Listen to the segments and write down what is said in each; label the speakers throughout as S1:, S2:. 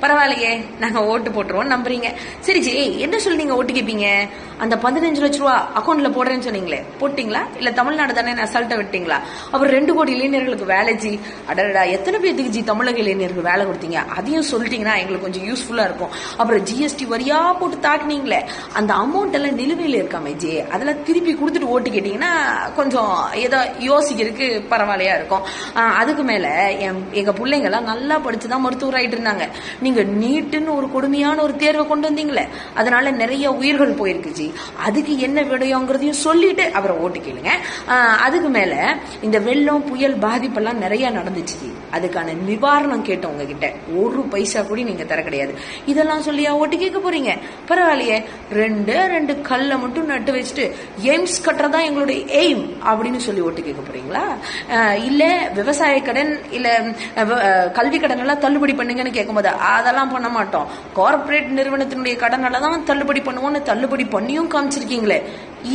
S1: பரவாயில்லையே நாங்க ஓட்டு போட்டுருவோம் நம்புறீங்க. சரி ஜி, என்ன சொல்லி நீங்க ஓட்டு கேட்பீங்க? அந்த 15 லட்ச ரூபா அக்கௌண்ட்ல போடுறேன்னு சொன்னீங்களே, போட்டீங்களா? இல்ல தமிழ்நாடு தானே அசால்ட்டா விட்டீங்களா? அப்புறம் 2 கோடி இளைஞர்களுக்கு வேலை ஜி. அடடா, எத்தனை பேருக்கு ஜி தமிழக இளைஞர்களுக்கு வேலை கொடுத்தீங்க? அதையும் சொல்லிட்டீங்கன்னா எங்களுக்கு கொஞ்சம் யூஸ்ஃபுல்லா இருக்கும். அப்புறம் ஜிஎஸ்டி வரியா போட்டு தாக்குனீங்களே, அந்த அமௌண்ட் எல்லாம் நிலுவையில் இருக்காமே ஜி, அதெல்லாம் திருப்பி கொடுத்துட்டு ஓட்டு கேட்டீங்கன்னா கொஞ்சம் ஏதோ யோசிக்கிறதுக்கு பரவாயில்லையா இருக்கும். அதுக்கு மேல எங்க பிள்ளைங்க எல்லாம் நல்லா படிச்சுதான் மருத்துவர் ஆயிட்டு இருந்தாங்க. நீங்க நீட்டுன்னு ஒரு கொடுமையான ஒரு தேர்வை கொண்டு வந்தீங்களே, அதனால நிறைய உயிர்கள் போயிருக்கு ஜி. அதுக்கு என்ன விடயங்கிறதையும் சொல்லிட்டு அப்புறம் ஓட்டு கேளுங்க. அதுக்கு மேல இந்த வெள்ளம் புயல் பாதிப்பெல்லாம் நிறைய நடந்துச்சு ஜி. அதுக்கான நிவாரணம் கேட்டோம் உங்ககிட்ட, 1 பைசா கூட நீங்க தர கிடையாது. இதெல்லாம் சொல்லியா ஓட்டு கேட்க போறீங்க? பரவாயில்லையே, 2 கல்லை மட்டும் நட்டு வச்சுட்டு எய்ம்ஸ் கட்டுறதா எங்களுடைய எய்ம் அப்படின்னு சொல்லி ஓட்டு கேட்க போறீங்களா? இல்ல விவசாய கடன் இல்ல கல்வி கடன் எல்லாம் தள்ளுபடி பண்ணுங்கன்னு கேட்கும்போது அதெல்லாம் பண்ண மாட்டோம், கார்பரேட் நிறுவனத்தினுடைய கடனால தான் தள்ளுபடி பண்ணுவோம்னு தள்ளுபடி பண்ணியும் காமிச்சிருக்கீங்களே,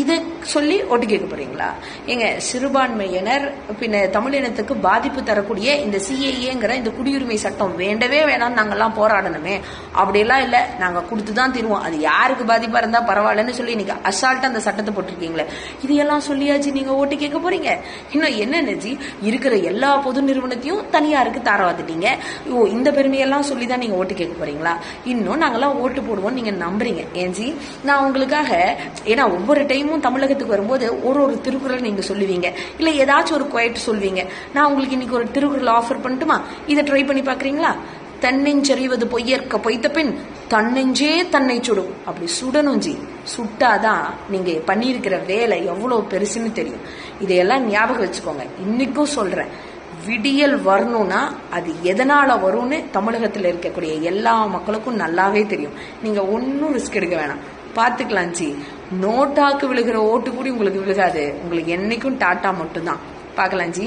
S1: இதை சொல்லி ஓட்டு கேட்க போறீங்களா? எங்க சிறுபான்மையினர் பின்ன தமிழினத்துக்கு பாதிப்பு தரக்கூடிய இந்த சிஏஏங்கிற இந்த குடியுரிமை சட்டம் வேண்டவே வேணாம், நாங்கெல்லாம் போராடணுமே, அப்படியெல்லாம் இல்ல, நாங்க கொடுத்துதான் தருவோம், அது யாருக்கு பாதிப்பா இருந்தா பரவாயில்லன்னு சொல்லி இன்னைக்கு அசால்ட்டா அந்த சட்டத்தை போட்டிருக்கீங்களே, இதையெல்லாம் சொல்லியாச்சு நீங்க ஓட்டு கேட்க போறீங்க? இன்னும் என்ன ஜி, இருக்கிற எல்லா பொது நிறுவனத்தையும் தனியாருக்கு தாரவாத்துட்டீங்க. இந்த பெருமையெல்லாம் சொல்லிதான் நீங்க ஓட்டு கேட்க போறீங்களா? இன்னும் நாங்கெல்லாம் ஓட்டு போடுவோம் நீங்க நம்புறீங்க. ஏன்ஜி, நான் உங்களுக்காக, ஏன்னா ஒவ்வொரு டைமும் தமிழகத்துக்கு வரும்போது ஒரு திருக்குறள் நீங்க சொல்லுவீங்க, இல்ல ஏதாச்சும் ஒரு குவைட் சொல்வீங்க. நான் உங்களுக்கு இன்னைக்கு ஒரு திருக்குறள் ஆஃபர் பண்ணட்டுமா? இதை ட்ரை பண்ணி பாக்குறீங்களா? தன்னெஞ்சறிவது பொய்யற்க பொய்த்த பின் தன்னெஞ்சே தன்னை சுடும். அப்படி சுடணும் ஜி, சுட்டாதான் நீங்க பண்ணியிருக்கிற வேலை எவ்வளவு பெருசுன்னு தெரியும். இதையெல்லாம் ஞாபகம் வச்சுக்கோங்க. இன்னைக்கும் சொல்றேன், விடியல் வரணும்னா அது எதனால வரும்னு தமிழகத்தில் இருக்கக்கூடிய எல்லா மக்களுக்கும் நல்லாவே தெரியும். நீங்க ஒன்னும் ரிஸ்க் எடுக்க வேணாம், பாத்துக்கலாம் ஜி. நோட்டாக்கு விழுகிற ஓட்டு கூட உங்களுக்கு விழுகாது, உங்களுக்கு என்னைக்கும் டாட்டா மட்டும்தான். பார்க்கலாம் ஜி.